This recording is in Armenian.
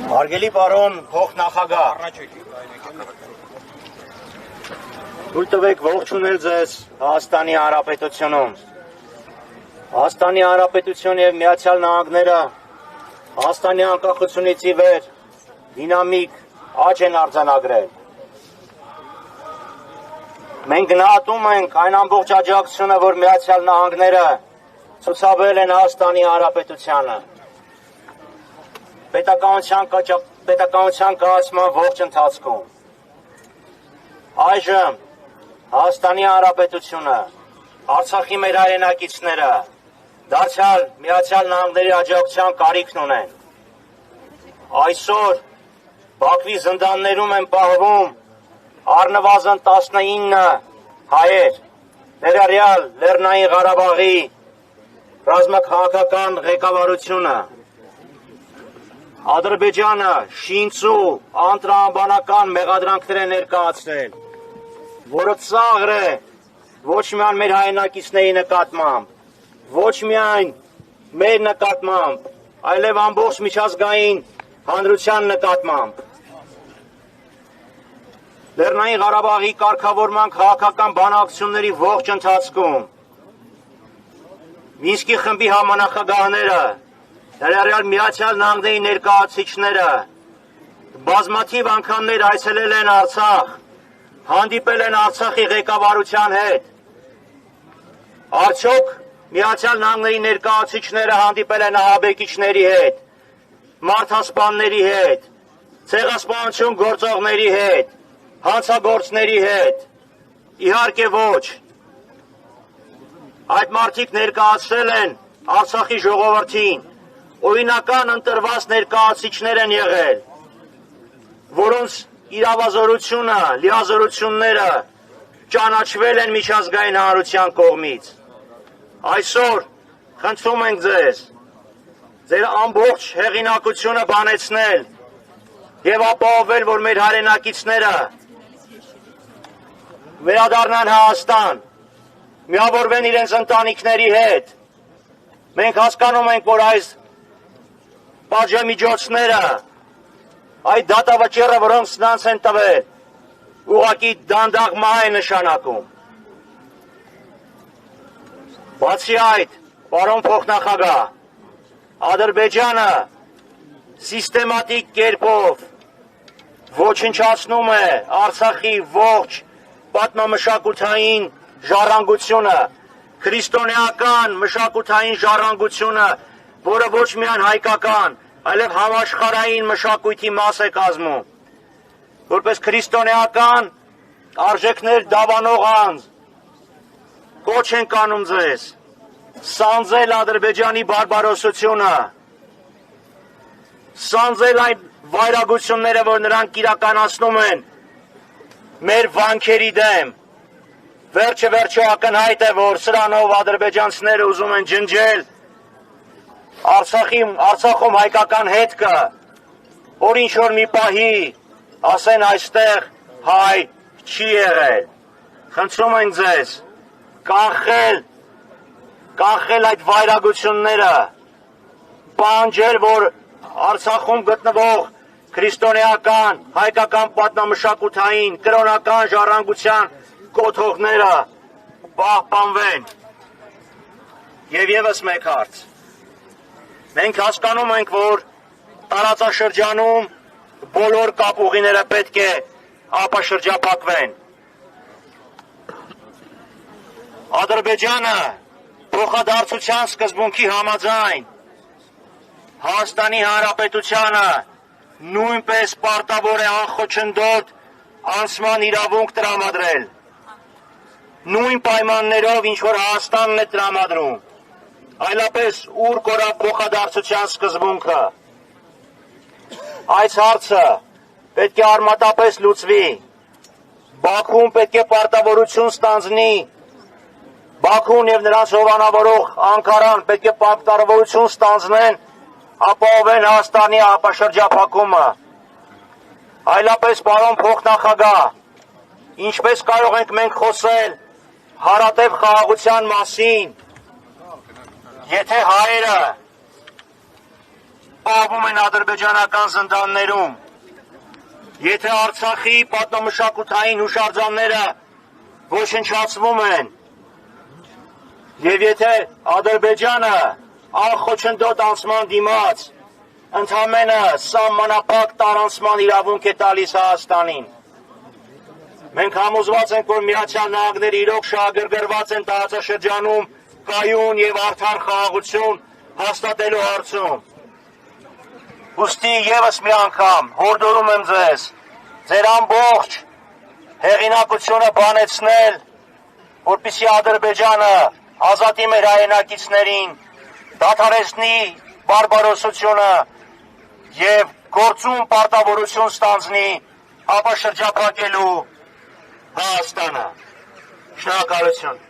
Հարգելի պարոն փոխնախագահ, թույլ տվեք ողջունել ձեզ Հայաստանի Հանրապետությունում։ Հայաստանի Հանրապետություն եւ Միացյալ Նահանգները Հայաստանի անկախությունից ի վեր դինամիկ աճ են արձանագրել։ Մենք գնահատում ենք այն ամբողջ աջակցությունը, որ Միացյալ Նահանգները ցուցաբերել են Հայաստանի Հանրապետությանը։ Պետականության կայացման ողջ ընթացքում։ Այժմ Հայաստանի Հանրապետությունը, Արցախի մեր հայրենակիցները դարձյալ Միացյալ Նահանգների աջակցության կարիքն ունեն։ Այսօր Բաքվի զնդաններում են պահվում առնվազն 19 հայեր, ներառյալ Լեռնային Ղարաբաղի ռազմաքաղաքական ղեկավարությունը։ Ադրբեջանը շինծու անտրամաբանական մեղադրանքներ է ներկայացրել, որը ծաղր է ոչ միայն մեր հայրենակիցների նկատմամբ, ոչ միայն մեր նկատմամբ, այլև ամբողջ միջազգային հանրության նկատմամբ։ Լեռնային Ղարաբաղի կարգավորման քաղաքական բանակցությունների ողջ ընթացքում Մինսկի խմբի համանախագահները, ներառյալ Միացյալ Նահանգների ներկայացուցիչները բազմաթիվ անգամներ այցելել են Արցախ, հանդիպել են Արցախի ղեկավարության հետ։ Արդյոք Միացյալ Նահանգների ներկայացուցիչները հանդիպել են ահաբեկիչների հետ, մարդասպանների հետ, ցեղասպանություն գործողների հետ, հանցագործների հետ։ Իհարկե ոչ։ Այդ մարդիկ ներկայացրել են Արցախի ժողովրդին, օրինական ընտրված ներկայացուցիչներ են եղել, որոնց իրավազորությունը, լիազորությունները ճանաչվել են միջազգային հանրության կողմից։ Այսօր խնդրում ենք ձեզ, ձեր ամբողջ հեղինակությունը բանեցնել եւ ապահովել, որ մեր հայրենակիցները վերադառնան Հայաստան, միավորվեն իրենց ընտանիքների հետ։ Մենք հասկանում ենք, որ այս պատժամիջոցները, այդ դատավճիռը, որոնք նրանց են տվել, ուղղակի դանդաղ մահ է նշանակում։ Բացի այդ, պարոն փոխնախագահ, Ադրբեջանը սիստեմատիկ կերպով ոչնչացնում է Արցախի ողջ պատմամշակութային ժառանգությունը, քրիստոնեական մշակութային ժառանգությունը, որը ոչ միայն հայկական, այլև համաշխարհային մշակույթի մաս է կազմում։ Որպես քրիստոնեական արժեքներ դավանող անձ, կոչ ենք անում ձեզ սանձել Ադրբեջանի բարբարոսությունը, սանձել այն վայրագությունները, որ նրանք իրականացնում են մեր վանքերի դեմ։ Վերջը ակնհայտ է, որ սրանով ադրբեջանցիները ուզում են ջնջել Արցախում հայկական հետքը, որ ինչ-որ մի պահի ասեն այստեղ հայ չի եղել։ Խնդրում ենք ձեզ կանխել այդ վայրագությունները, պահանջել, որ Արցախում գտնվող քրիստոնեական, հայկական պատմամշակութային, կրոնական ժառանգության կոթողները պահպանվեն։ Եվ ևս մեկ հարց։ Մենք հասկանում ենք, որ տարածաշրջանում բոլոր կապուղիները պետք է ապաշրջափակվեն։ Ադրբեջանը փոխադարձության սկզբունքի համաձայն Հայաստանի Հանրապետությանը նույնպես պարտավոր է անխոչնդոտ անցման իրավունք տրամադրել։ Նույն պայմաններով, ինչ որ Հայաստանն է տրամադրում, այլապես ուր կորա փոխադարձության սկզբունքը։ Այս հարցը պետք է արմատապես լուծվի։ Բաքուն պետք է պարտավորություն ստանձնի, Բաքուն եւ նրանց հովանավորող Անկարան պետք է պարտավորություն ստանձնեն, ապահովեն Հայաստանի ապաշրջափակումը։ Այլապես, պարոն փոխնախագահ, ինչպես կարող ենք մենք խոսել հարատև խաղաղության մասին, եթե հայերը պահվում են ադրբեջանական զնդաններում, եթե Արցախի պատմամշակութային հուշարձանները ոչնչացվում են, եւ եթե Ադրբեջանը անխոչնդոտ անցման դիմաց ընդամենը սահմանափակ տարանցման իրավունք է տալիս Հայաստանին, մենք համոզված ենք, որ Միացյալ Նահանգները իրոք շահագրգռված են տարածաշրջանում կայուն եւ արդար խաղաղություն հաստատելու հարցում։ Ուստի եւս մի անգամ հորդորում եմ ձեզ ձեր ամբողջ հեղինակությունը բանեցնել, որպեսզի Ադրբեջանը ազատի մեր հայրենակիցներին, դադարեցնի բարբարոսությունը եւ գործում պարտավորություն ստանձնի ապաշրջափակելու Հայաստանը։ Շնորհակալություն։